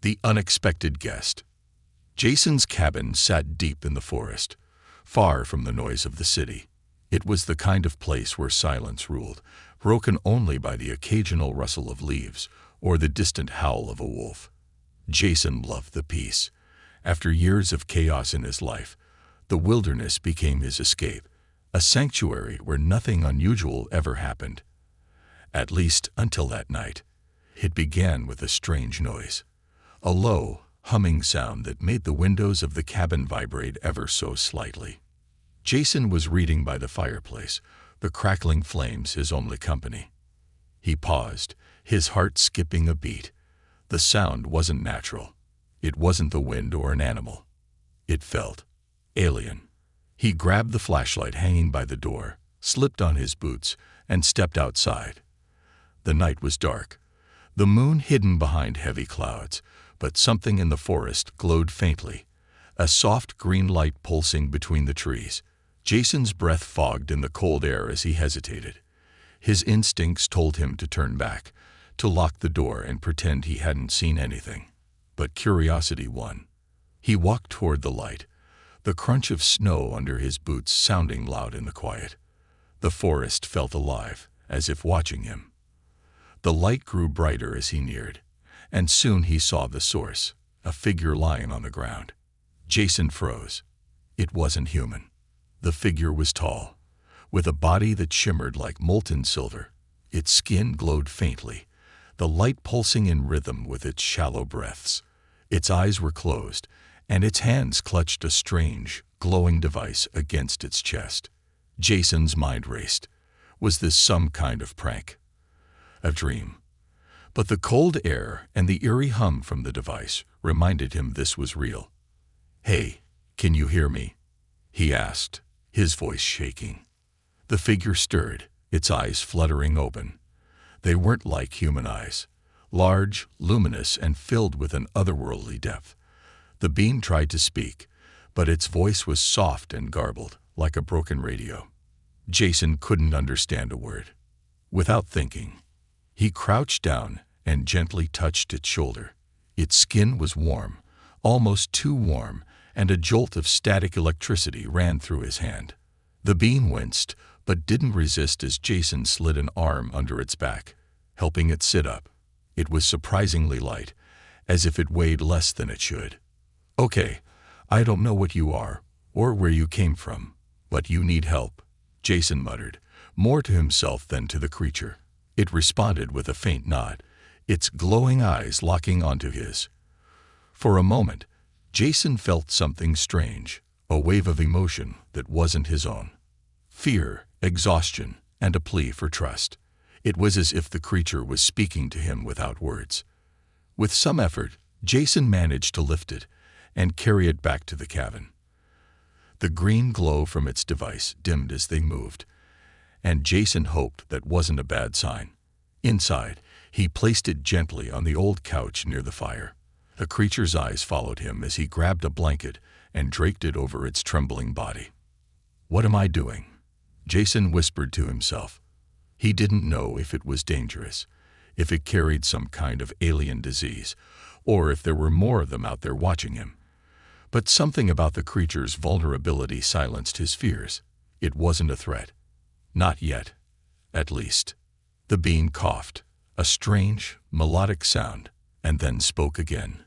The unexpected guest. Jason's cabin sat deep in the forest, far from the noise of the city. It was the kind of place where silence ruled, broken only by the occasional rustle of leaves or the distant howl of a wolf. Jason loved the peace. After years of chaos in his life, the wilderness became his escape, a sanctuary where nothing unusual ever happened. At least until that night. It began with a strange noise, a low, humming sound that made the windows of the cabin vibrate ever so slightly. Jason was reading by the fireplace, the crackling flames his only company. He paused, his heart skipping a beat. The sound wasn't natural. It wasn't the wind or an animal. It felt alien. He grabbed the flashlight hanging by the door, slipped on his boots, and stepped outside. The night was dark, the moon hidden behind heavy clouds, but something in the forest glowed faintly, a soft green light pulsing between the trees. Jason's breath fogged in the cold air as he hesitated. His instincts told him to turn back, to lock the door and pretend he hadn't seen anything. But curiosity won. He walked toward the light, the crunch of snow under his boots sounding loud in the quiet. The forest felt alive, as if watching him. The light grew brighter as he neared, and soon he saw the source, a figure lying on the ground. Jason froze. It wasn't human. The figure was tall, with a body that shimmered like molten silver. Its skin glowed faintly, the light pulsing in rhythm with its shallow breaths. Its eyes were closed, and its hands clutched a strange, glowing device against its chest. Jason's mind raced. Was this some kind of prank? A dream? But the cold air and the eerie hum from the device reminded him this was real. "Hey, can you hear me?" he asked, his voice shaking. The figure stirred, its eyes fluttering open. They weren't like human eyes, large, luminous, and filled with an otherworldly depth. The being tried to speak, but its voice was soft and garbled, like a broken radio. Jason couldn't understand a word. Without thinking, he crouched down and gently touched its shoulder. Its skin was warm, almost too warm, and a jolt of static electricity ran through his hand. The being winced, but didn't resist as Jason slid an arm under its back, helping it sit up. It was surprisingly light, as if it weighed less than it should. "Okay, I don't know what you are, or where you came from, but you need help," Jason muttered, more to himself than to the creature. It responded with a faint nod, its glowing eyes locking onto his. For a moment, Jason felt something strange, a wave of emotion that wasn't his own. Fear, exhaustion, and a plea for trust. It was as if the creature was speaking to him without words. With some effort, Jason managed to lift it and carry it back to the cabin. The green glow from its device dimmed as they moved, and Jason hoped that wasn't a bad sign. Inside, he placed it gently on the old couch near the fire. The creature's eyes followed him as he grabbed a blanket and draped it over its trembling body. "What am I doing?" Jason whispered to himself. He didn't know if it was dangerous, if it carried some kind of alien disease, or if there were more of them out there watching him. But something about the creature's vulnerability silenced his fears. It wasn't a threat. Not yet, at least. The being coughed, a strange, melodic sound, and then spoke again.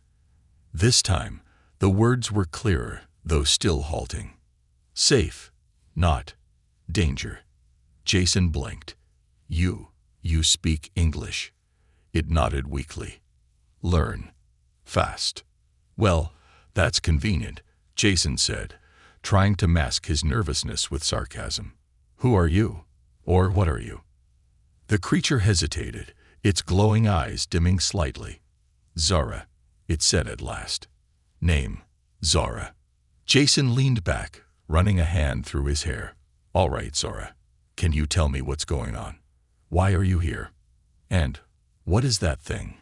This time, the words were clearer, though still halting. "Safe, not danger." Jason blinked. You speak English." It nodded weakly. "Learn. Fast." "Well, that's convenient," Jason said, trying to mask his nervousness with sarcasm. "Who are you? Or what are you?" The creature hesitated, its glowing eyes dimming slightly. "Zara," it said at last. "Name, Zara." Jason leaned back, running a hand through his hair. "All right, Zara. Can you tell me what's going on? Why are you here? And what is that thing?"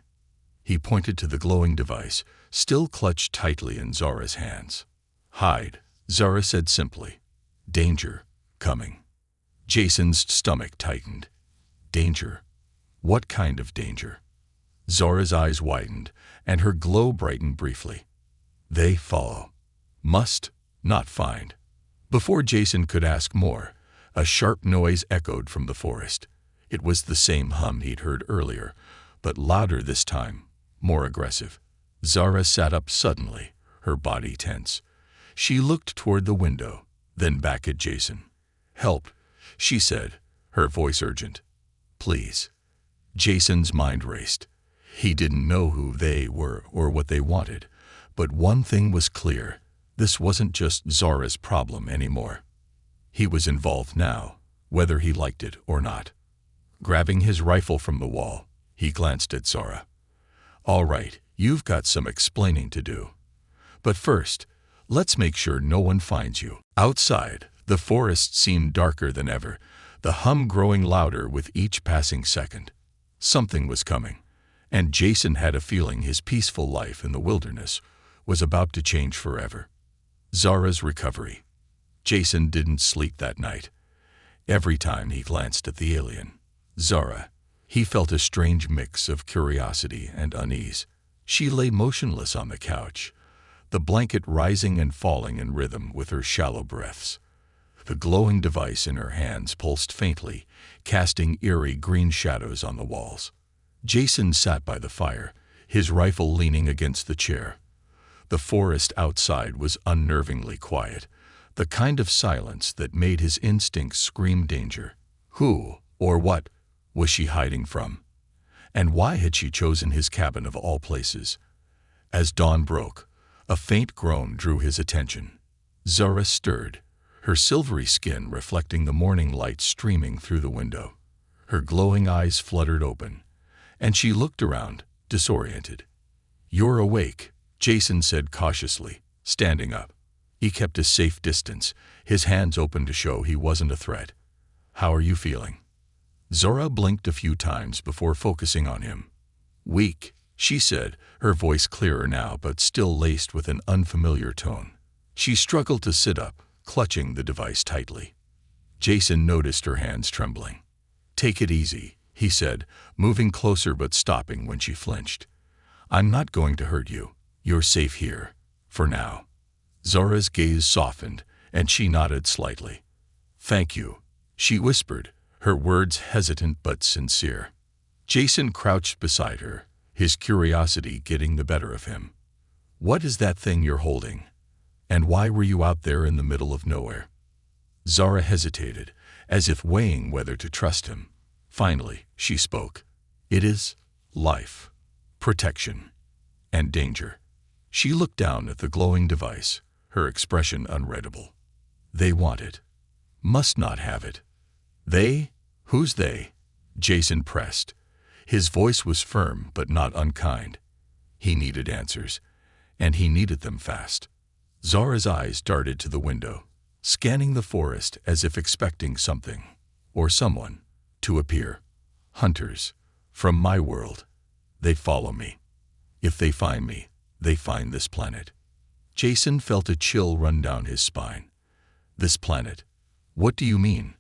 He pointed to the glowing device, still clutched tightly in Zara's hands. "Hide," Zara said simply. "Danger, coming." Jason's stomach tightened. Danger? What kind of danger? Zora's eyes widened, and her glow brightened briefly. They follow. Must, not find. Before Jason could ask more, a sharp noise echoed from the forest. It was the same hum he'd heard earlier, but louder this time, more aggressive. Zara sat up suddenly, her body tense. She looked toward the window, then back at Jason. "Help," she said, her voice urgent. "Please." Jason's mind raced. He didn't know who they were or what they wanted, but one thing was clear. This wasn't just Zara's problem anymore. He was involved now, whether he liked it or not. Grabbing his rifle from the wall, he glanced at Zara. "All right, you've got some explaining to do. But first, let's make sure no one finds you." Outside, the forest seemed darker than ever, the hum growing louder with each passing second. Something was coming, and Jason had a feeling his peaceful life in the wilderness was about to change forever. Zara's recovery. Jason didn't sleep that night. Every time he glanced at the alien, Zara, he felt a strange mix of curiosity and unease. She lay motionless on the couch, the blanket rising and falling in rhythm with her shallow breaths. The glowing device in her hands pulsed faintly, casting eerie green shadows on the walls. Jason sat by the fire, his rifle leaning against the chair. The forest outside was unnervingly quiet, the kind of silence that made his instincts scream danger. Who, or what, was she hiding from? And why had she chosen his cabin of all places? As dawn broke, a faint groan drew his attention. Zara stirred, her silvery skin reflecting the morning light streaming through the window. Her glowing eyes fluttered open, and she looked around, disoriented. "You're awake," Jason said cautiously, standing up. He kept a safe distance, his hands open to show he wasn't a threat. "How are you feeling?" Zora blinked a few times before focusing on him. "Weak," she said, her voice clearer now but still laced with an unfamiliar tone. She struggled to sit up, clutching the device tightly. Jason noticed her hands trembling. "Take it easy," he said, moving closer but stopping when she flinched. "I'm not going to hurt you. You're safe here, for now." Zora's gaze softened, and she nodded slightly. "Thank you," she whispered, her words hesitant but sincere. Jason crouched beside her, his curiosity getting the better of him. "What is that thing you're holding? And why were you out there in the middle of nowhere?" Zara hesitated, as if weighing whether to trust him. Finally, she spoke. "It is life, protection, and danger." She looked down at the glowing device, her expression unreadable. "They want it. Must not have it." "They? Who's they?" Jason pressed. His voice was firm but not unkind. He needed answers, and he needed them fast. Zara's eyes darted to the window, scanning the forest as if expecting something, or someone, to appear. "Hunters, from my world. They follow me. If they find me, they find this planet." Jason felt a chill run down his spine. "This planet? What do you mean?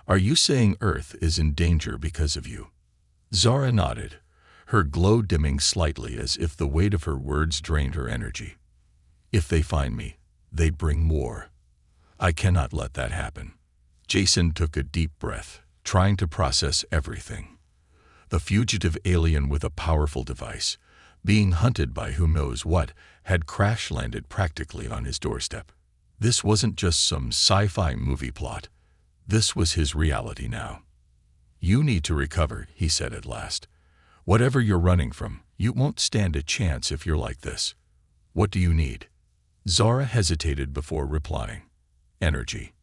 Are you saying Earth is in danger because of you?" Zara nodded, her glow dimming slightly as if the weight of her words drained her energy. "If they find me, they'd bring war. I cannot let that happen." Jason took a deep breath, trying to process everything. The fugitive alien with a powerful device, being hunted by who knows what, had crash-landed practically on his doorstep. This wasn't just some sci-fi movie plot. This was his reality now. "You need to recover," he said at last. "Whatever you're running from, you won't stand a chance if you're like this. What do you need?" Zara hesitated before replying. "Energy,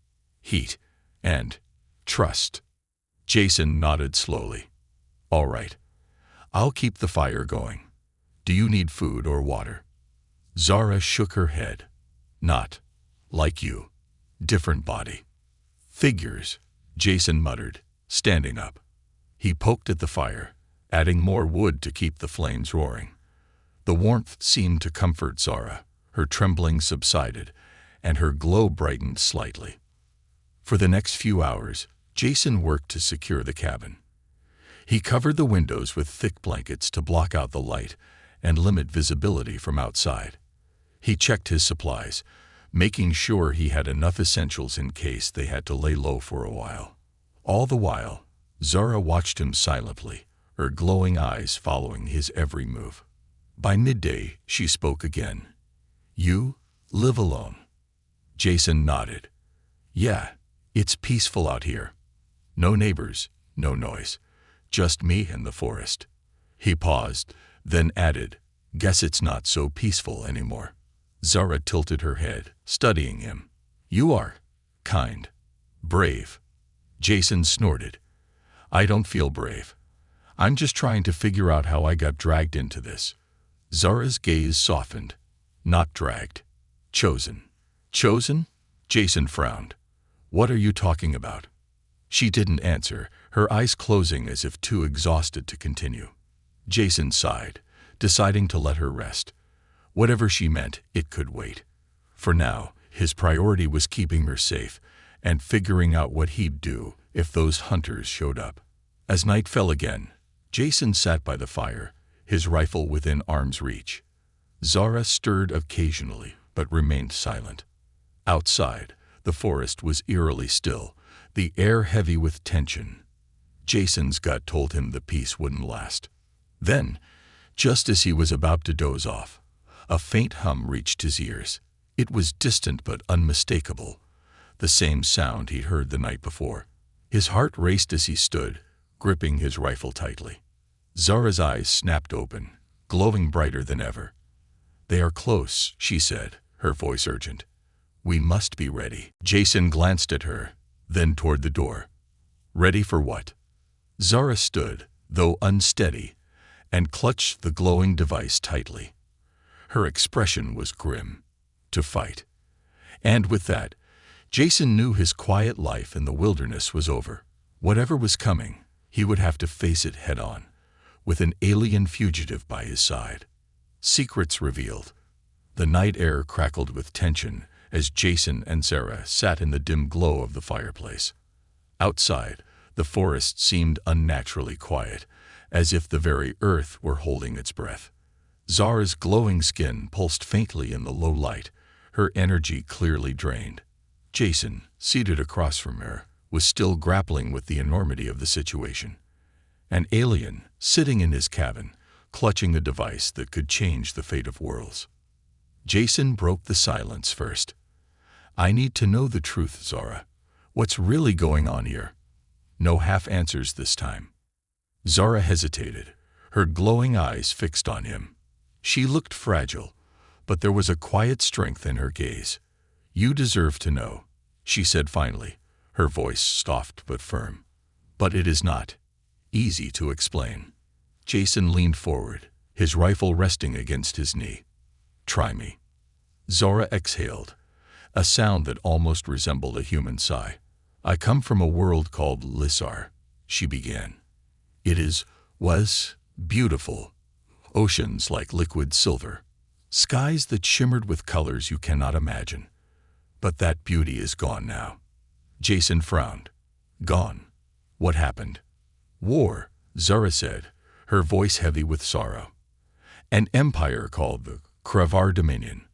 heat, and trust." Jason nodded slowly. "All right. I'll keep the fire going. Do you need food or water?" Zara shook her head. "Not like you. Different body." "Figures," Jason muttered, standing up. He poked at the fire, adding more wood to keep the flames roaring. The warmth seemed to comfort Zara. Her trembling subsided, and her glow brightened slightly. For the next few hours, Jason worked to secure the cabin. He covered the windows with thick blankets to block out the light and limit visibility from outside. He checked his supplies, making sure he had enough essentials in case they had to lay low for a while. All the while, Zara watched him silently, her glowing eyes following his every move. By midday, she spoke again. "You live alone?" Jason nodded. "Yeah, it's peaceful out here. No neighbors, no noise. Just me and the forest." He paused, then added, "Guess it's not so peaceful anymore." Zara tilted her head, studying him. "You are kind, brave." Jason snorted. "I don't feel brave. I'm just trying to figure out how I got dragged into this." Zara's gaze softened. "Not dragged. Chosen." "Chosen?" Jason frowned. "What are you talking about?" She didn't answer, her eyes closing as if too exhausted to continue. Jason sighed, deciding to let her rest. Whatever she meant, it could wait. For now, his priority was keeping her safe and figuring out what he'd do if those hunters showed up. As night fell again, Jason sat by the fire, his rifle within arm's reach. Zara stirred occasionally, but remained silent. Outside, the forest was eerily still, the air heavy with tension. Jason's gut told him the peace wouldn't last. Then, just as he was about to doze off, a faint hum reached his ears. It was distant but unmistakable, the same sound he'd heard the night before. His heart raced as he stood, gripping his rifle tightly. Zara's eyes snapped open, glowing brighter than ever. "They are close," she said, her voice urgent. "We must be ready." Jason glanced at her, then toward the door. "Ready for what?" Zara stood, though unsteady, and clutched the glowing device tightly. Her expression was grim. To fight. And with that, Jason knew his quiet life in the wilderness was over. Whatever was coming, he would have to face it head-on, with an alien fugitive by his side. Secrets revealed. The night air crackled with tension as Jason and Zara sat in the dim glow of the fireplace. Outside, the forest seemed unnaturally quiet, as if the very earth were holding its breath. Zara's glowing skin pulsed faintly in the low light, her energy clearly drained. Jason, seated across from her, was still grappling with the enormity of the situation. An alien, sitting in his cabin, clutching a device that could change the fate of worlds. Jason broke the silence first. "I need to know the truth, Zara. What's really going on here?" No half answers this time. Zara hesitated, her glowing eyes fixed on him. She looked fragile, but there was a quiet strength in her gaze. "You deserve to know," she said finally, her voice soft but firm. "But it is not easy to explain." Jason leaned forward, his rifle resting against his knee. "Try me." Zara exhaled, a sound that almost resembled a human sigh. "I come from a world called Lissar," she began. Was beautiful. Oceans like liquid silver. Skies that shimmered with colors you cannot imagine. But that beauty is gone now." Jason frowned. "Gone? What happened?" "War," Zara said, her voice heavy with sorrow. "An empire called the Kravar Dominion.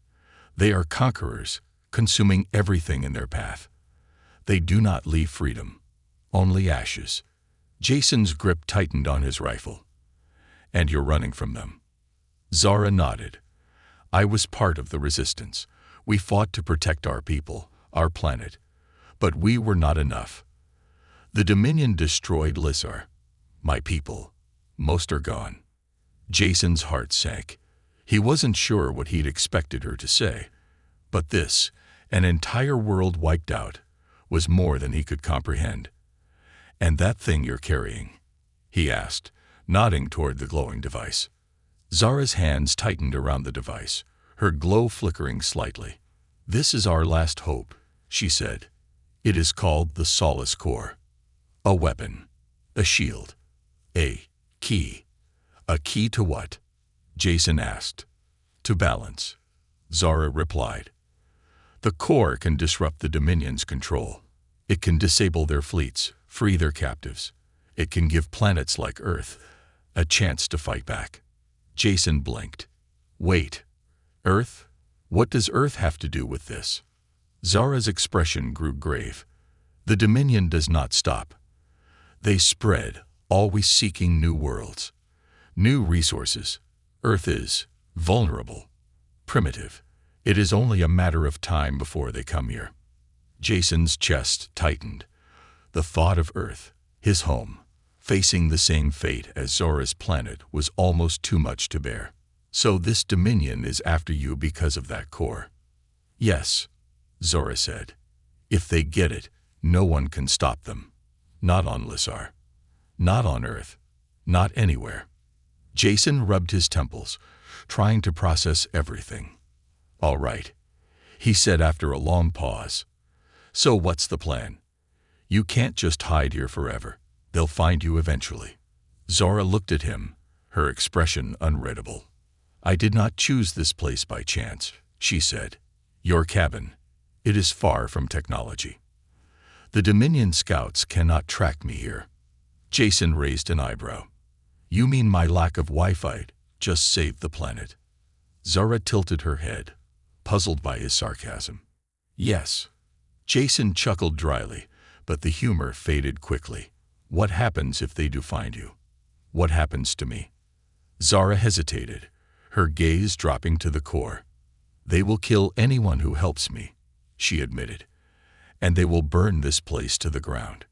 They are conquerors, consuming everything in their path. They do not leave freedom, only ashes." Jason's grip tightened on his rifle. "And you're running from them?" Zara nodded. "I was part of the resistance. We fought to protect our people, our planet. But we were not enough. The Dominion destroyed Lissar. My people, most are gone." Jason's heart sank. He wasn't sure what he'd expected her to say. But this, an entire world wiped out, was more than he could comprehend. "And that thing you're carrying?" he asked, nodding toward the glowing device. Zara's hands tightened around the device, her glow flickering slightly. "This is our last hope," she said. "It is called the Solace Core. A weapon, a shield, a key." "A key to what?" Jason asked. "To balance," Zara replied. "The core can disrupt the Dominion's control. It can disable their fleets, free their captives. It can give planets like Earth a chance to fight back. Jason blinked. Wait, Earth? What does Earth have to do with this? Zara's expression grew grave. The Dominion does not stop. They spread, always seeking new worlds, new resources. Earth is vulnerable, primitive. It is only a matter of time before they come here. Jason's chest tightened. The thought of Earth, his home, facing the same fate as Zora's planet was almost too much to bear. So this Dominion is after you because of that core? Yes, Zora said. If they get it, no one can stop them. Not on Lissar. Not on Earth. Not anywhere. Jason rubbed his temples, trying to process everything. All right, he said after a long pause. So what's the plan? You can't just hide here forever. They'll find you eventually. Zora looked at him, her expression unreadable. I did not choose this place by chance, she said. Your cabin. It is far from technology. The Dominion scouts cannot track me here. Jason raised an eyebrow. You mean my lack of Wi-Fi just saved the planet? Zora tilted her head, puzzled by his sarcasm. Yes. Jason chuckled dryly, but the humor faded quickly. What happens if they do find you? What happens to me? Zara hesitated, her gaze dropping to the core. They will kill anyone who helps me, she admitted, and they will burn this place to the ground.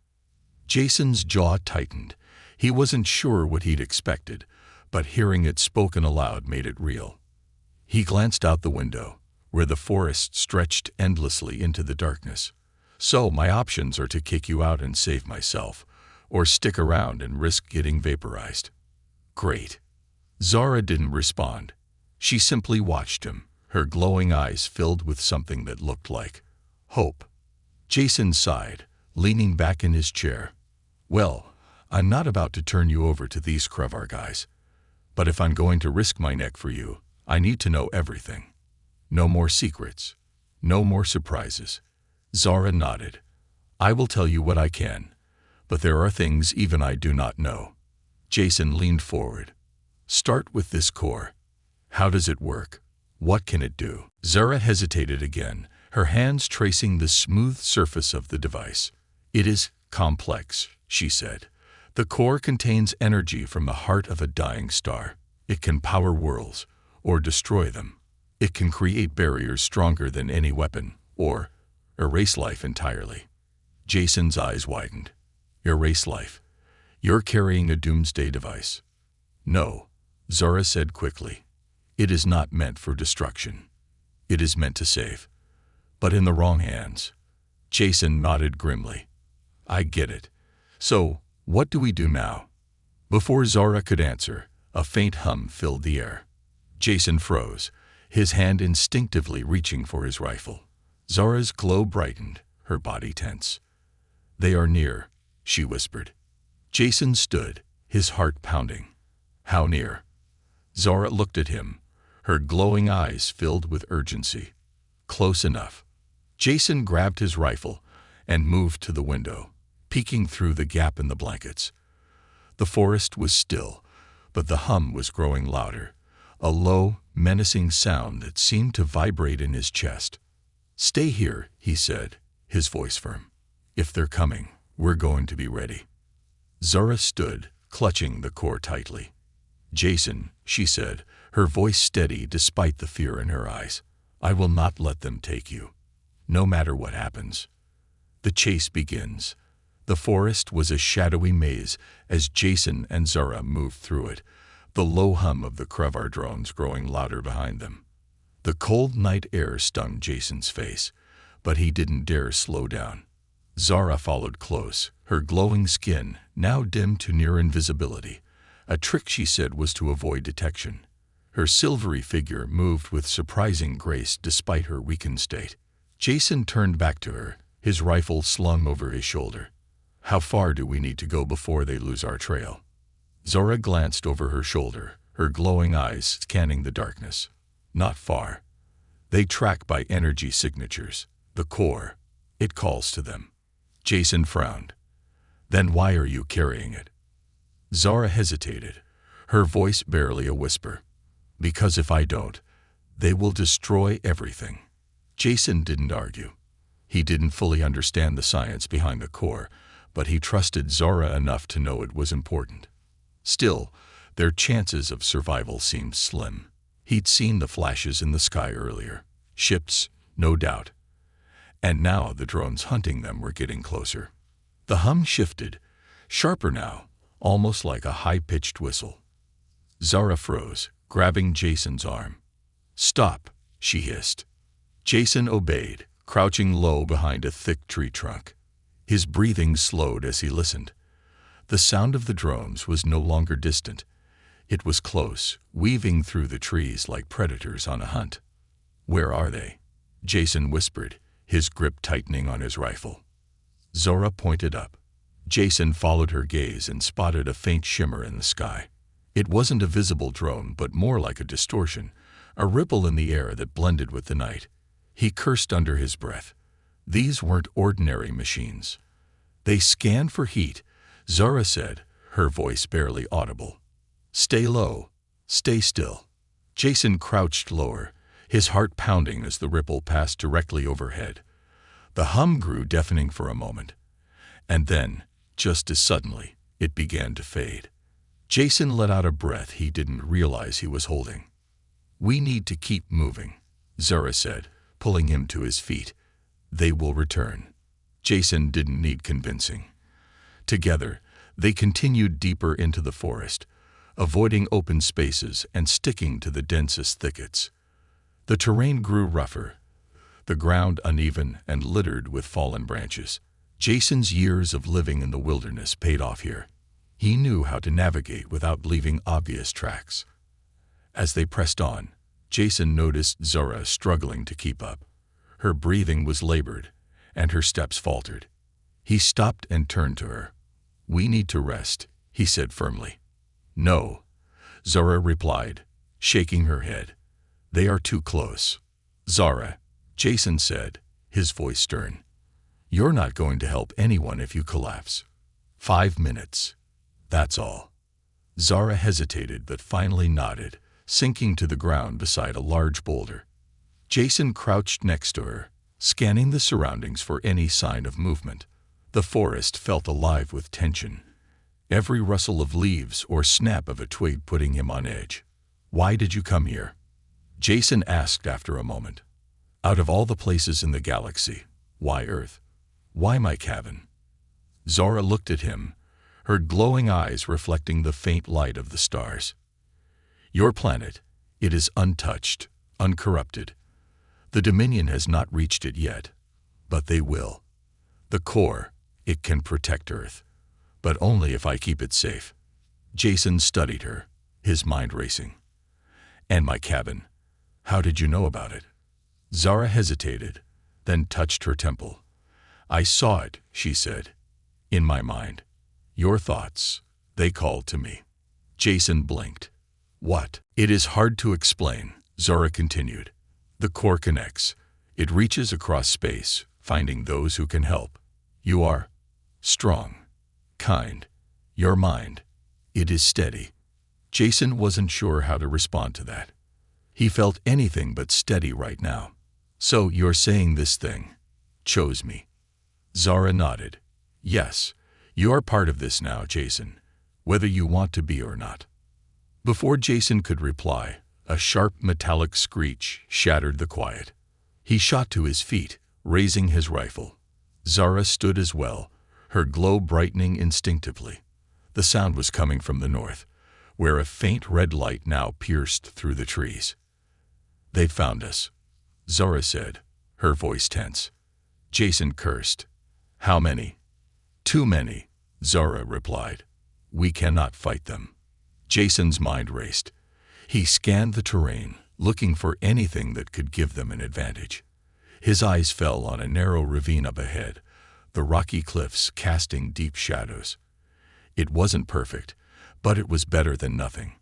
Jason's jaw tightened. He wasn't sure what he'd expected, but hearing it spoken aloud made it real. He glanced out the window, where the forest stretched endlessly into the darkness. So my options are to kick you out and save myself, or stick around and risk getting vaporized. Great. Zara didn't respond. She simply watched him, her glowing eyes filled with something that looked like hope. Jason sighed, leaning back in his chair. Well, I'm not about to turn you over to these Krevar guys. But if I'm going to risk my neck for you, I need to know everything. No more secrets. No more surprises. Zara nodded. I will tell you what I can, but there are things even I do not know. Jason leaned forward. Start with this core. How does it work? What can it do? Zara hesitated again, her hands tracing the smooth surface of the device. It is complex, she said. The core contains energy from the heart of a dying star. It can power worlds, or destroy them. It can create barriers stronger than any weapon, or erase life entirely. Jason's eyes widened. Erase life. You're carrying a doomsday device. No, Zora said quickly. It is not meant for destruction. It is meant to save. But in the wrong hands. Jason nodded grimly. I get it. So, what do we do now? Before Zora could answer, a faint hum filled the air. Jason froze, his hand instinctively reaching for his rifle. Zora's glow brightened, her body tense. They are near, she whispered. Jason stood, his heart pounding. How near? Zora looked at him, her glowing eyes filled with urgency. Close enough. Jason grabbed his rifle and moved to the window, peeking through the gap in the blankets. The forest was still, but the hum was growing louder, a low, menacing sound that seemed to vibrate in his chest. Stay here, he said, his voice firm. If they're coming, we're going to be ready. Zora stood, clutching the core tightly. Jason, she said, her voice steady despite the fear in her eyes. I will not let them take you, no matter what happens. The chase begins. The forest was a shadowy maze as Jason and Zora moved through it, the low hum of the Krevar drones growing louder behind them. The cold night air stung Jason's face, but he didn't dare slow down. Zara followed close, her glowing skin now dimmed to near invisibility. A trick, she said, was to avoid detection. Her silvery figure moved with surprising grace despite her weakened state. Jason turned back to her, his rifle slung over his shoulder. How far do we need to go before they lose our trail? Zora glanced over her shoulder, her glowing eyes scanning the darkness. Not far. They track by energy signatures. The core. It calls to them. Jason frowned. Then why are you carrying it? Zara hesitated, her voice barely a whisper. Because if I don't, they will destroy everything. Jason didn't argue. He didn't fully understand the science behind the core, but he trusted Zara enough to know it was important. Still, their chances of survival seemed slim. He'd seen the flashes in the sky earlier. Ships, no doubt. And now the drones hunting them were getting closer. The hum shifted, sharper now, almost like a high-pitched whistle. Zara froze, grabbing Jason's arm. "Stop," she hissed. Jason obeyed, crouching low behind a thick tree trunk. His breathing slowed as he listened. The sound of the drones was no longer distant. It was close, weaving through the trees like predators on a hunt. "Where are they?" Jason whispered, his grip tightening on his rifle. Zara pointed up. Jason followed her gaze and spotted a faint shimmer in the sky. It wasn't a visible drone, but more like a distortion, a ripple in the air that blended with the night. He cursed under his breath. These weren't ordinary machines. "They scan for heat," Zara said, her voice barely audible. "Stay low. Stay still." Jason crouched lower, his heart pounding as the ripple passed directly overhead. The hum grew deafening for a moment. And then, just as suddenly, it began to fade. Jason let out a breath he didn't realize he was holding. "We need to keep moving," Zara said, pulling him to his feet. "They will return." Jason didn't need convincing. Together, they continued deeper into the forest, avoiding open spaces and sticking to the densest thickets. The terrain grew rougher, the ground uneven and littered with fallen branches. Jason's years of living in the wilderness paid off here. He knew how to navigate without leaving obvious tracks. As they pressed on, Jason noticed Zara struggling to keep up. Her breathing was labored, and her steps faltered. He stopped and turned to her. "We need to rest," he said firmly. "No," Zara replied, shaking her head. "They are too close." "Zara," Jason said, his voice stern. "You're not going to help anyone if you collapse. 5 minutes. That's all." Zara hesitated but finally nodded, sinking to the ground beside a large boulder. Jason crouched next to her, scanning the surroundings for any sign of movement. The forest felt alive with tension, every rustle of leaves or snap of a twig putting him on edge. "Why did you come here?" Jason asked after a moment. "Out of all the places in the galaxy, why Earth? Why my cabin?" Zara looked at him, her glowing eyes reflecting the faint light of the stars. "Your planet, it is untouched, uncorrupted. The Dominion has not reached it yet, but they will. The core, it can protect Earth, but only if I keep it safe." Jason studied her, his mind racing. "And my cabin, how did you know about it?" Zara hesitated, then touched her temple. "I saw it," she said, "in my mind. Your thoughts, they called to me." Jason blinked. "What?" "It is hard to explain," Zara continued. "The core connects. It reaches across space, finding those who can help. You are strong, kind. Your mind, it is steady." Jason wasn't sure how to respond to that. He felt anything but steady right now. "So you're saying this thing chose me?" Zara nodded. "Yes, you are part of this now, Jason, whether you want to be or not." Before Jason could reply, a sharp metallic screech shattered the quiet. He shot to his feet, raising his rifle. Zara stood as well, her glow brightening instinctively. The sound was coming from the north, where a faint red light now pierced through the trees. "They found us," Zara said, her voice tense. Jason cursed. "How many?" "Too many," Zara replied. "We cannot fight them." Jason's mind raced. He scanned the terrain, looking for anything that could give them an advantage. His eyes fell on a narrow ravine up ahead, the rocky cliffs casting deep shadows. It wasn't perfect, but it was better than nothing.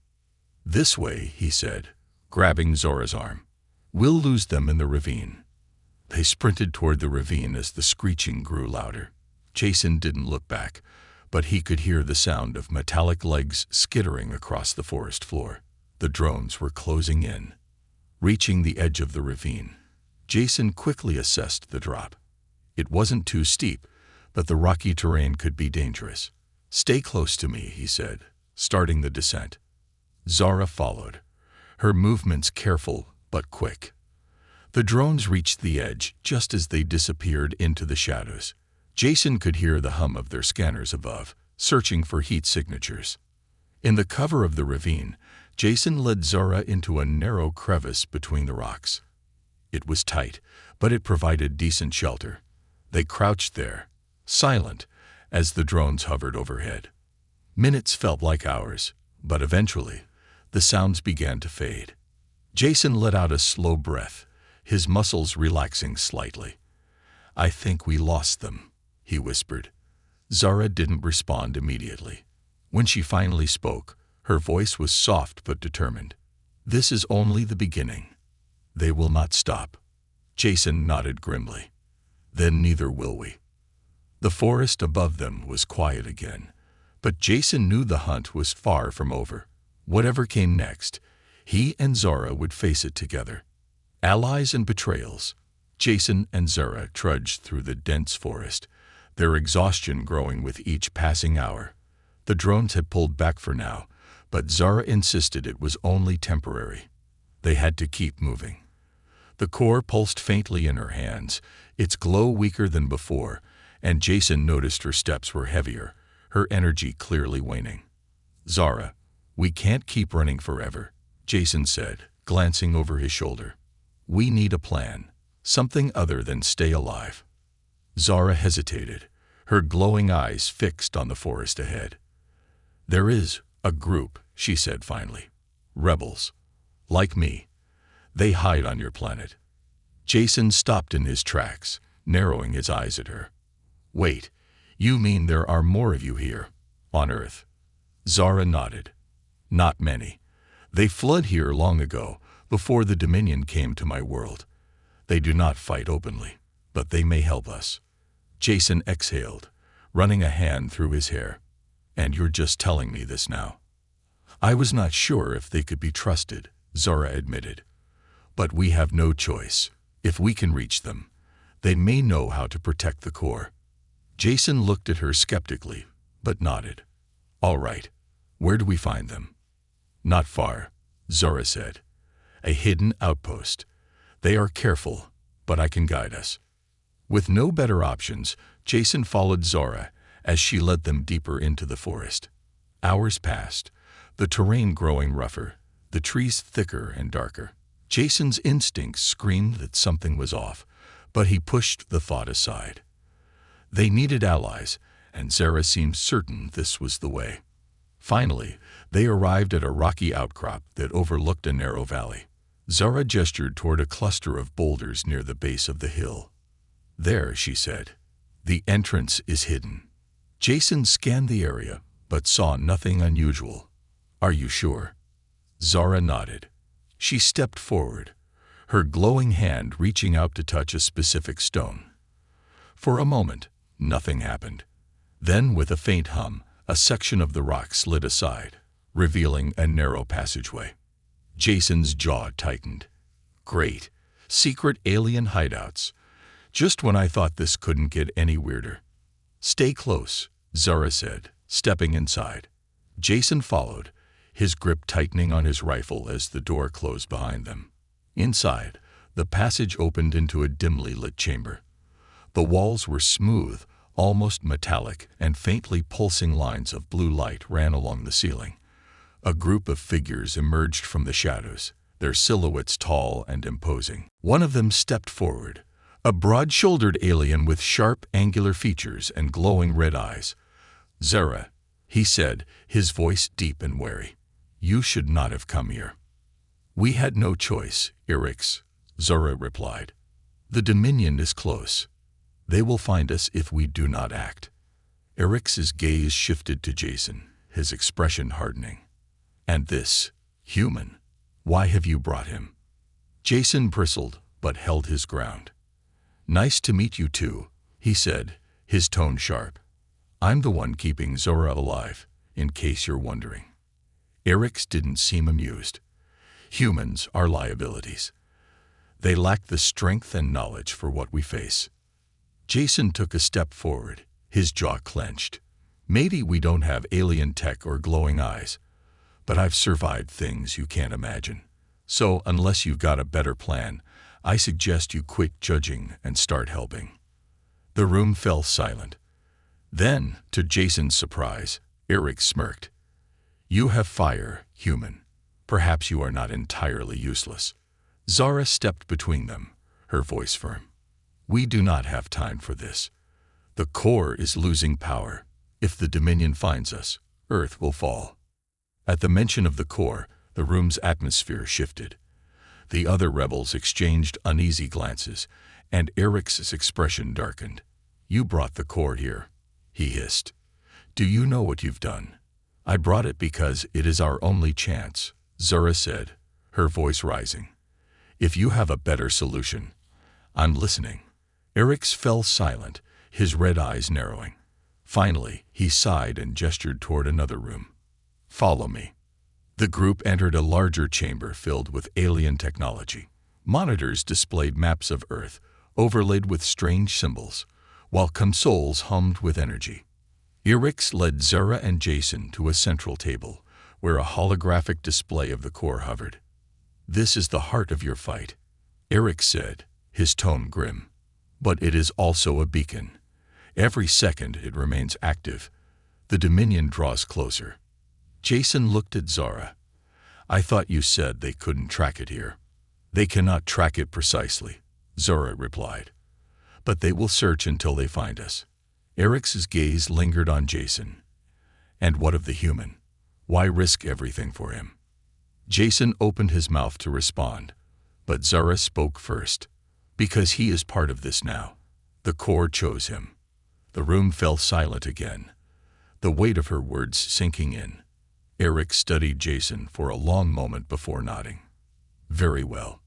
"This way," he said, grabbing Zora's arm. "We'll lose them in the ravine." They sprinted toward the ravine as the screeching grew louder. Jason didn't look back, but he could hear the sound of metallic legs skittering across the forest floor. The drones were closing in. Reaching the edge of the ravine, Jason quickly assessed the drop. It wasn't too steep, but the rocky terrain could be dangerous. "Stay close to me," he said, starting the descent. Zara followed, her movements careful but quick. The drones reached the edge just as they disappeared into the shadows. Jason could hear the hum of their scanners above, searching for heat signatures. In the cover of the ravine, Jason led Zara into a narrow crevice between the rocks. It was tight, but it provided decent shelter. They crouched there, silent, as the drones hovered overhead. Minutes felt like hours, but eventually, the sounds began to fade. Jason let out a slow breath, his muscles relaxing slightly. "I think we lost them," he whispered. Zara didn't respond immediately. When she finally spoke, her voice was soft but determined. "This is only the beginning. They will not stop." Jason nodded grimly. "Then neither will we." The forest above them was quiet again, but Jason knew the hunt was far from over. Whatever came next, he and Zara would face it together. Allies and betrayals, Jason and Zara trudged through the dense forest, their exhaustion growing with each passing hour. The drones had pulled back for now, but Zara insisted it was only temporary. They had to keep moving. The core pulsed faintly in her hands, its glow weaker than before, and Jason noticed her steps were heavier, her energy clearly waning. "Zara, we can't keep running forever," Jason said, glancing over his shoulder. "We need a plan, something other than stay alive." Zara hesitated, her glowing eyes fixed on the forest ahead. "There is a group," she said finally. "Rebels. Like me. They hide on your planet." Jason stopped in his tracks, narrowing his eyes at her. "Wait, you mean there are more of you here, on Earth?" Zara nodded. "Not many. They fled here long ago, before the Dominion came to my world. They do not fight openly, but they may help us." Jason exhaled, running a hand through his hair. "And you're just telling me this now?" "I was not sure if they could be trusted," Zara admitted. "But we have no choice. If we can reach them, they may know how to protect the core." Jason looked at her skeptically, but nodded. "All right. Where do we find them?" "Not far," Zara said. "A hidden outpost. They are careful, but I can guide us." With no better options, Jason followed Zara as she led them deeper into the forest. Hours passed, the terrain growing rougher, the trees thicker and darker. Jason's instincts screamed that something was off, but he pushed the thought aside. They needed allies, and Zara seemed certain this was the way. Finally, they arrived at a rocky outcrop that overlooked a narrow valley. Zara gestured toward a cluster of boulders near the base of the hill. "There," she said. "The entrance is hidden." Jason scanned the area, but saw nothing unusual. "Are you sure?" Zara nodded. She stepped forward, her glowing hand reaching out to touch a specific stone. For a moment, nothing happened. Then, with a faint hum, a section of the rock slid aside, revealing a narrow passageway. Jason's jaw tightened. "Great. Secret alien hideouts. Just when I thought this couldn't get any weirder." "Stay close," Zara said, stepping inside. Jason followed, his grip tightening on his rifle as the door closed behind them. Inside, the passage opened into a dimly lit chamber. The walls were smooth, almost metallic, and faintly pulsing lines of blue light ran along the ceiling. A group of figures emerged from the shadows, their silhouettes tall and imposing. One of them stepped forward, a broad-shouldered alien with sharp, angular features and glowing red eyes. "Zara," he said, his voice deep and wary. "You should not have come here." "We had no choice, Irix," Zara replied. "The Dominion is close. They will find us if we do not act." Irix's gaze shifted to Jason, his expression hardening. "And this, human, why have you brought him?" Jason bristled, but held his ground. "Nice to meet you too," he said, his tone sharp. I'm the one keeping Zora alive, in case you're wondering. Eric's didn't seem amused. Humans are liabilities. They lack the strength and knowledge for what we face. Jason took a step forward, his jaw clenched. Maybe we don't have alien tech or glowing eyes, but I've survived things you can't imagine. So, unless you've got a better plan, I suggest you quit judging and start helping. The room fell silent. Then, to Jason's surprise, Eric smirked. You have fire, human. Perhaps you are not entirely useless. Zara stepped between them, her voice firm. We do not have time for this. The core is losing power. If the Dominion finds us, Earth will fall. At the mention of the core, the room's atmosphere shifted. The other rebels exchanged uneasy glances, and Eric's expression darkened. You brought the core here, he hissed. Do you know what you've done? I brought it because it is our only chance, Zara said, her voice rising. If you have a better solution, I'm listening. Eric's fell silent, his red eyes narrowing. Finally, he sighed and gestured toward another room. Follow me. The group entered a larger chamber filled with alien technology. Monitors displayed maps of Earth, overlaid with strange symbols, while consoles hummed with energy. Eric's led Zara and Jason to a central table, where a holographic display of the core hovered. This is the heart of your fight, Eric said, his tone grim. But it is also a beacon. Every second it remains active. The Dominion draws closer. Jason looked at Zara. I thought you said they couldn't track it here. They cannot track it precisely, Zara replied. But they will search until they find us. Eric's gaze lingered on Jason. And what of the human? Why risk everything for him? Jason opened his mouth to respond, but Zara spoke first. Because he is part of this now. The core chose him. The room fell silent again, the weight of her words sinking in. Eric studied Jason for a long moment before nodding. Very well.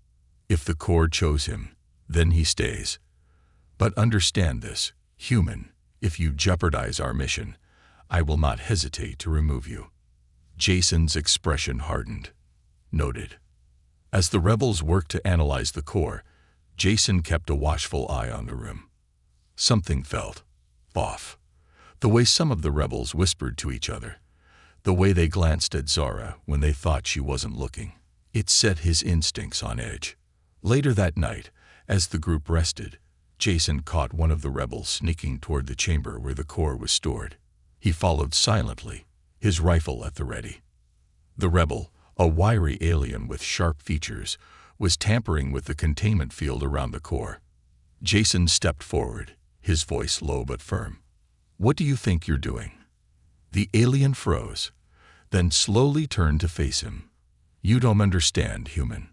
If the core chose him, then he stays. But understand this, human, if you jeopardize our mission, I will not hesitate to remove you. Jason's expression hardened. Noted. As the rebels worked to analyze the core, Jason kept a watchful eye on the room. Something felt off. The way some of the rebels whispered to each other, the way they glanced at Zara when they thought she wasn't looking. It set his instincts on edge. Later that night, as the group rested, Jason caught one of the rebels sneaking toward the chamber where the core was stored. He followed silently, his rifle at the ready. The rebel, a wiry alien with sharp features, was tampering with the containment field around the core. Jason stepped forward, his voice low but firm. What do you think you're doing? The alien froze, then slowly turned to face him. You don't understand, human.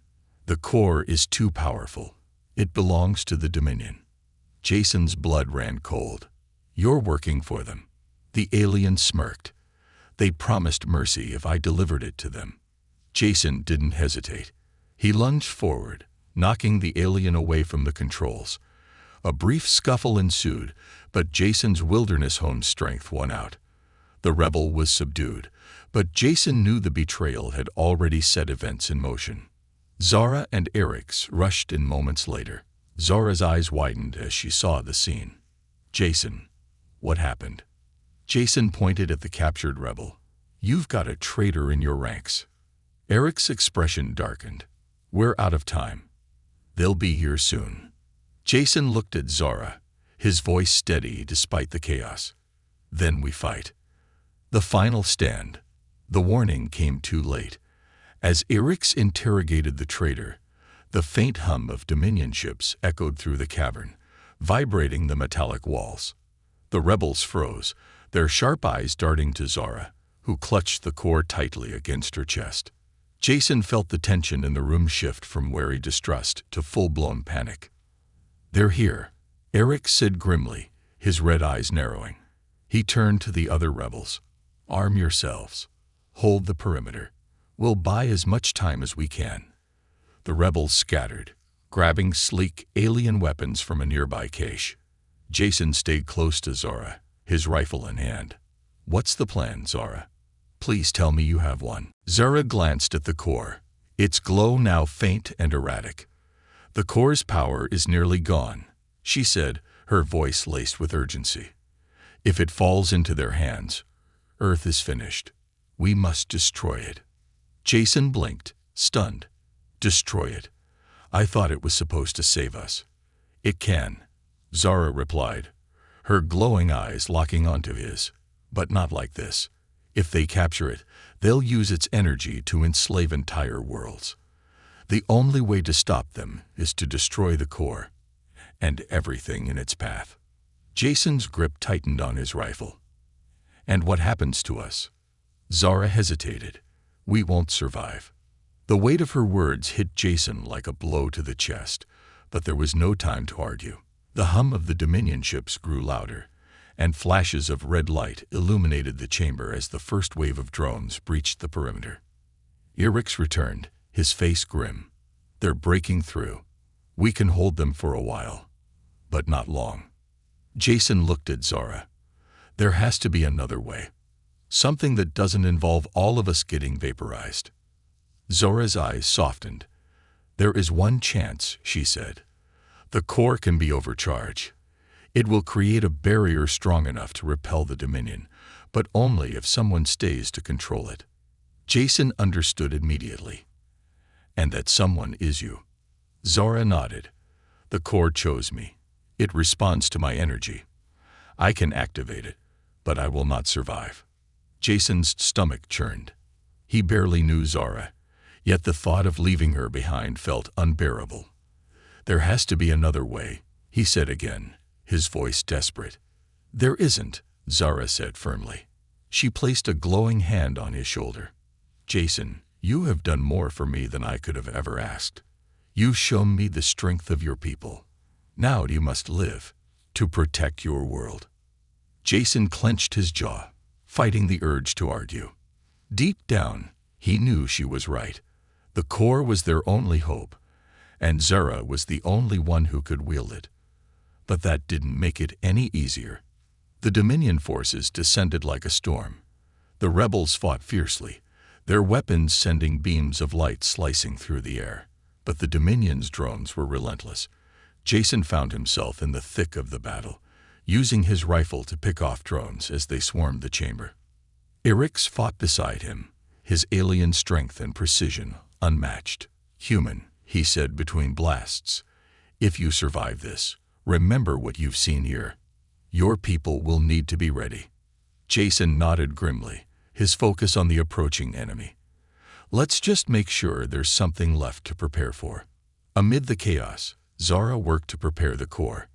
The core is too powerful. It belongs to the Dominion. Jason's blood ran cold. You're working for them. The alien smirked. They promised mercy if I delivered it to them. Jason didn't hesitate. He lunged forward, knocking the alien away from the controls. A brief scuffle ensued, but Jason's wilderness-honed strength won out. The rebel was subdued, but Jason knew the betrayal had already set events in motion. Zara and Eric's rushed in moments later. Zara's eyes widened as she saw the scene. Jason, what happened? Jason pointed at the captured rebel. You've got a traitor in your ranks. Eric's expression darkened. We're out of time. They'll be here soon. Jason looked at Zara, his voice steady despite the chaos. Then we fight. The final stand. The warning came too late. As Eric's interrogated the traitor, the faint hum of Dominion ships echoed through the cavern, vibrating the metallic walls. The rebels froze, their sharp eyes darting to Zara, who clutched the core tightly against her chest. Jason felt the tension in the room shift from wary distrust to full-blown panic. They're here, Eric said grimly, his red eyes narrowing. He turned to the other rebels. Arm yourselves. Hold the perimeter. We'll buy as much time as we can. The rebels scattered, grabbing sleek alien weapons from a nearby cache. Jason stayed close to Zara, his rifle in hand. "What's the plan, Zara? Please tell me you have one." Zara glanced at the core, its glow now faint and erratic. "The core's power is nearly gone," she said, her voice laced with urgency. "If it falls into their hands, Earth is finished. We must destroy it." Jason blinked, stunned. "Destroy it? I thought it was supposed to save us." "It can," Zara replied, her glowing eyes locking onto his. "But not like this. If they capture it, they'll use its energy to enslave entire worlds. The only way to stop them is to destroy the core and everything in its path." Jason's grip tightened on his rifle. "And what happens to us?" Zara hesitated. "We won't survive." The weight of her words hit Jason like a blow to the chest, but there was no time to argue. The hum of the Dominion ships grew louder, and flashes of red light illuminated the chamber as the first wave of drones breached the perimeter. Eric's returned, his face grim. "They're breaking through. We can hold them for a while, but not long." Jason looked at Zara. "There has to be another way. Something that doesn't involve all of us getting vaporized." Zara's eyes softened. "There is one chance," she said. "The core can be overcharged. It will create a barrier strong enough to repel the Dominion, but only if someone stays to control it." Jason understood immediately. "And that someone is you." Zara nodded. "The core chose me. It responds to my energy. I can activate it, but I will not survive." Jason's stomach churned. He barely knew Zara, yet the thought of leaving her behind felt unbearable. "There has to be another way," he said again, his voice desperate. "There isn't," Zara said firmly. She placed a glowing hand on his shoulder. "Jason, you have done more for me than I could have ever asked. You've shown me the strength of your people. Now you must live to protect your world." Jason clenched his jaw, fighting the urge to argue. Deep down, he knew she was right. The core was their only hope, and Zara was the only one who could wield it. But that didn't make it any easier. The Dominion forces descended like a storm. The rebels fought fiercely, their weapons sending beams of light slicing through the air. But the Dominion's drones were relentless. Jason found himself in the thick of the battle, using his rifle to pick off drones as they swarmed the chamber. Eric's fought beside him, his alien strength and precision unmatched. "Human," he said between blasts, "if you survive this, remember what you've seen here. Your people will need to be ready." Jason nodded grimly, his focus on the approaching enemy. "Let's just make sure there's something left to prepare for." Amid the chaos, Zara worked to prepare the core.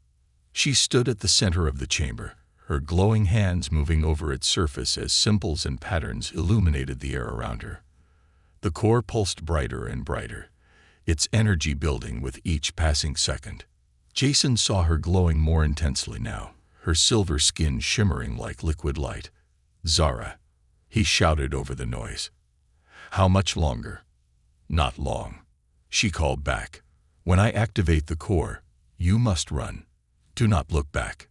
She stood at the center of the chamber, her glowing hands moving over its surface as symbols and patterns illuminated the air around her. The core pulsed brighter and brighter, its energy building with each passing second. Jason saw her glowing more intensely now, her silver skin shimmering like liquid light. "Zara," he shouted over the noise. "How much longer?" "Not long," she called back. "When I activate the core, you must run. Do not look back."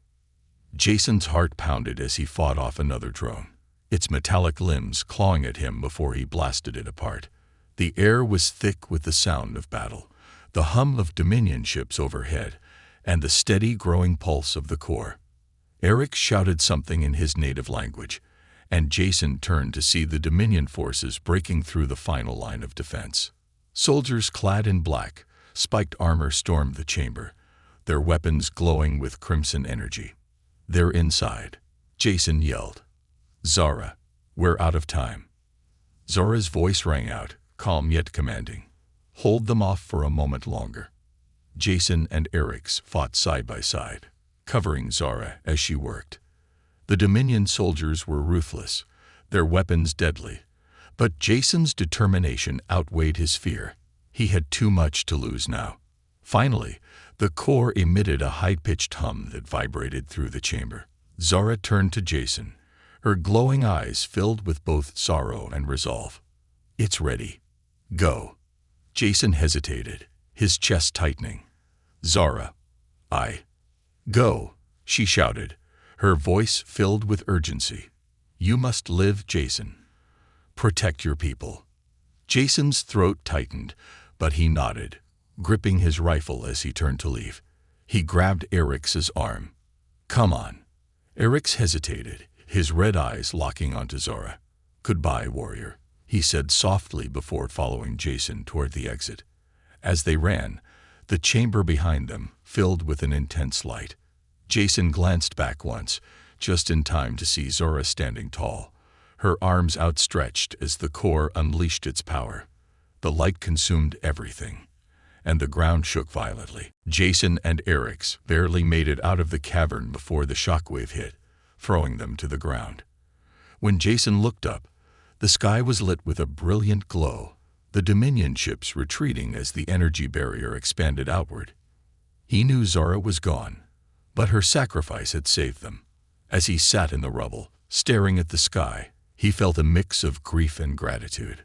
Jason's heart pounded as he fought off another drone, its metallic limbs clawing at him before he blasted it apart. The air was thick with the sound of battle, the hum of Dominion ships overhead, and the steady growing pulse of the core. Eric shouted something in his native language, and Jason turned to see the Dominion forces breaking through the final line of defense. Soldiers clad in black, spiked armor stormed the chamber, their weapons glowing with crimson energy. "They're inside," Jason yelled. "Zara, we're out of time." Zara's voice rang out, calm yet commanding. "Hold them off for a moment longer." Jason and Eric's fought side by side, covering Zara as she worked. The Dominion soldiers were ruthless, their weapons deadly, but Jason's determination outweighed his fear. He had too much to lose now. Finally, the core emitted a high-pitched hum that vibrated through the chamber. Zara turned to Jason, her glowing eyes filled with both sorrow and resolve. "It's ready. Go." Jason hesitated, his chest tightening. "Zara, I..." "Go," she shouted, her voice filled with urgency. "You must live, Jason. Protect your people." Jason's throat tightened, but he nodded, gripping his rifle as he turned to leave. He grabbed Eric's arm. "Come on." Eric's hesitated, his red eyes locking onto Zora. "Goodbye, warrior," he said softly before following Jason toward the exit. As they ran, the chamber behind them filled with an intense light. Jason glanced back once, just in time to see Zora standing tall, her arms outstretched as the core unleashed its power. The light consumed everything, and the ground shook violently. Jason and Eric's barely made it out of the cavern before the shockwave hit, throwing them to the ground. When Jason looked up, the sky was lit with a brilliant glow, the Dominion ships retreating as the energy barrier expanded outward. He knew Zora was gone, but her sacrifice had saved them. As he sat in the rubble, staring at the sky, he felt a mix of grief and gratitude.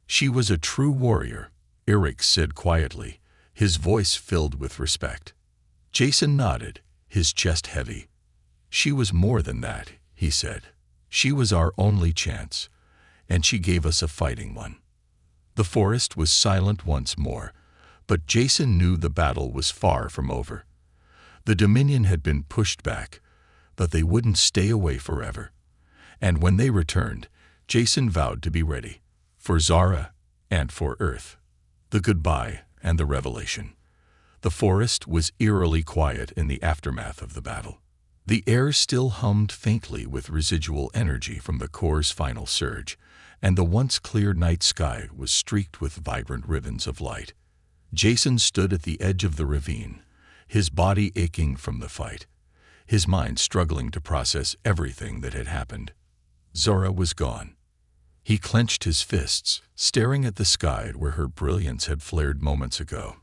"She was a true warrior," Eric said quietly, his voice filled with respect. Jason nodded, his chest heavy. "She was more than that," he said. "She was our only chance, and she gave us a fighting one." The forest was silent once more, but Jason knew the battle was far from over. The Dominion had been pushed back, but they wouldn't stay away forever. And when they returned, Jason vowed to be ready, for Zara and for Earth. The goodbye and the revelation. The forest was eerily quiet in the aftermath of the battle. The air still hummed faintly with residual energy from the core's final surge, and the once clear night sky was streaked with vibrant ribbons of light. Jason stood at the edge of the ravine, his body aching from the fight, his mind struggling to process everything that had happened. Zora was gone. He clenched his fists, staring at the sky where her brilliance had flared moments ago.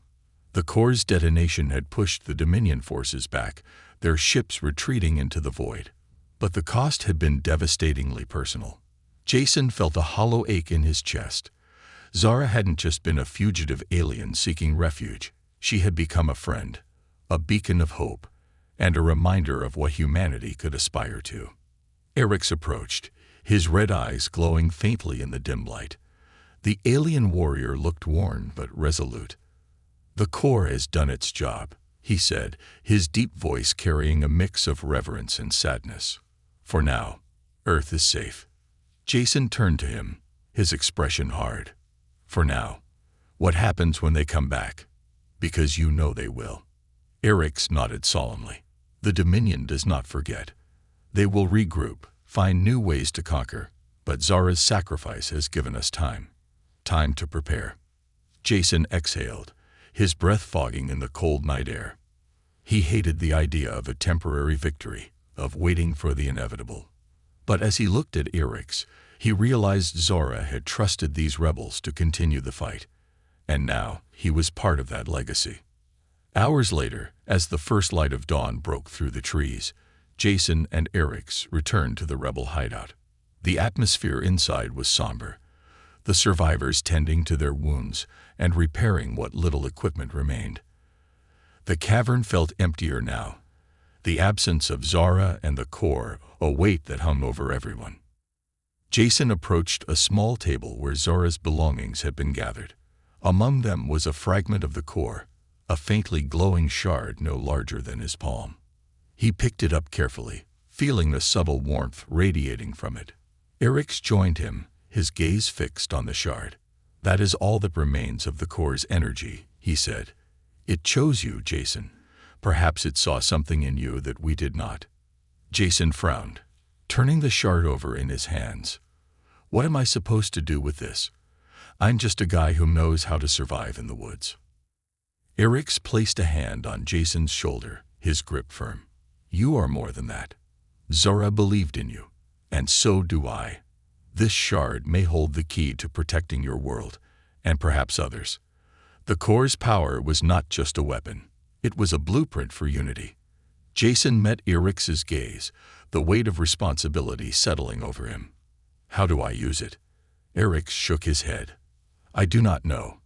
The core's detonation had pushed the Dominion forces back, their ships retreating into the void. But the cost had been devastatingly personal. Jason felt a hollow ache in his chest. Zara hadn't just been a fugitive alien seeking refuge. She had become a friend, a beacon of hope, and a reminder of what humanity could aspire to. Eric's approached, his red eyes glowing faintly in the dim light. The alien warrior looked worn but resolute. "The core has done its job," he said, his deep voice carrying a mix of reverence and sadness. "For now, Earth is safe." Jason turned to him, his expression hard. "For now, what happens when they come back? Because you know they will." Eric's nodded solemnly. "The Dominion does not forget. They will regroup, find new ways to conquer, but Zara's sacrifice has given us time. Time to prepare." Jason exhaled, his breath fogging in the cold night air. He hated the idea of a temporary victory, of waiting for the inevitable. But as he looked at Eric's, he realized Zora had trusted these rebels to continue the fight, and now he was part of that legacy. Hours later, as the first light of dawn broke through the trees, Jason and Eric's returned to the rebel hideout. The atmosphere inside was somber, the survivors tending to their wounds and repairing what little equipment remained. The cavern felt emptier now, the absence of Zara and the core a weight that hung over everyone. Jason approached a small table where Zora's belongings had been gathered. Among them was a fragment of the core, a faintly glowing shard no larger than his palm. He picked it up carefully, feeling the subtle warmth radiating from it. Eric's joined him, his gaze fixed on the shard. "That is all that remains of the core's energy," he said. "It chose you, Jason. Perhaps it saw something in you that we did not." Jason frowned, turning the shard over in his hands. "What am I supposed to do with this? I'm just a guy who knows how to survive in the woods." Eric's placed a hand on Jason's shoulder, his grip firm. "You are more than that. Zora believed in you, and so do I. This shard may hold the key to protecting your world, and perhaps others." The core's power was not just a weapon. It was a blueprint for unity. Jason met Eric's gaze, the weight of responsibility settling over him. "How do I use it?" Eric shook his head. "I do not know.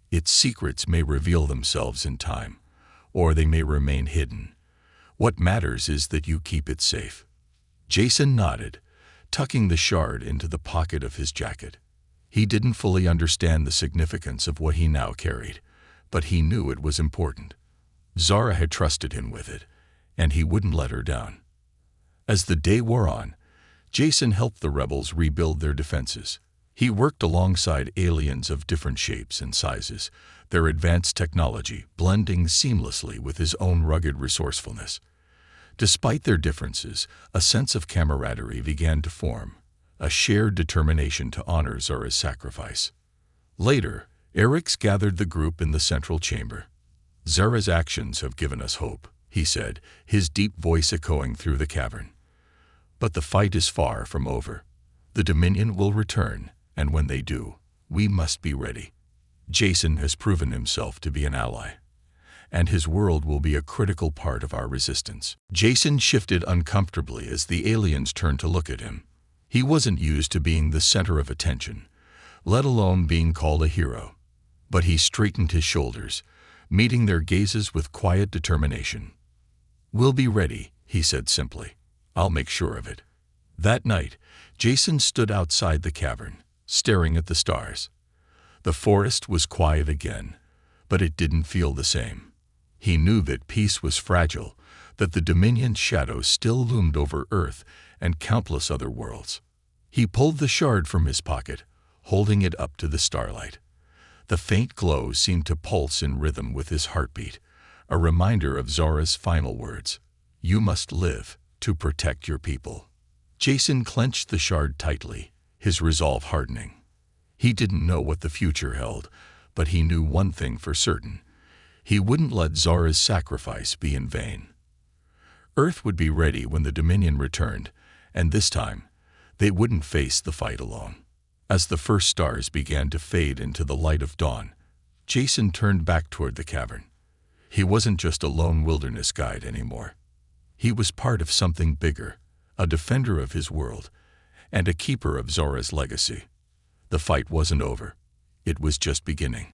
Its secrets may reveal themselves in time, or they may remain hidden. What matters is that you keep it safe." Jason nodded, tucking the shard into the pocket of his jacket. He didn't fully understand the significance of what he now carried, but he knew it was important. Zara had trusted him with it, and he wouldn't let her down. As the day wore on, Jason helped the rebels rebuild their defenses. He worked alongside aliens of different shapes and sizes, their advanced technology blending seamlessly with his own rugged resourcefulness. Despite their differences, a sense of camaraderie began to form, a shared determination to honor Zara's sacrifice. Later, Eric's gathered the group in the central chamber. "Zara's actions have given us hope," he said, his deep voice echoing through the cavern. "But the fight is far from over. The Dominion will return, and when they do, we must be ready. Jason has proven himself to be an ally, and his world will be a critical part of our resistance." Jason shifted uncomfortably as the aliens turned to look at him. He wasn't used to being the center of attention, let alone being called a hero. But he straightened his shoulders, meeting their gazes with quiet determination. "We'll be ready," he said simply. "I'll make sure of it." That night, Jason stood outside the cavern, staring at the stars. The forest was quiet again, but it didn't feel the same. He knew that peace was fragile, that the Dominion's shadow still loomed over Earth and countless other worlds. He pulled the shard from his pocket, holding it up to the starlight. The faint glow seemed to pulse in rhythm with his heartbeat, a reminder of Zara's final words: "You must live to protect your people." Jason clenched the shard tightly, his resolve hardening. He didn't know what the future held, but he knew one thing for certain: he wouldn't let Zara's sacrifice be in vain. Earth would be ready when the Dominion returned, and this time, they wouldn't face the fight alone. As the first stars began to fade into the light of dawn, Jason turned back toward the cavern. He wasn't just a lone wilderness guide anymore. He was part of something bigger, a defender of his world, and a keeper of Zara's legacy. The fight wasn't over. It was just beginning.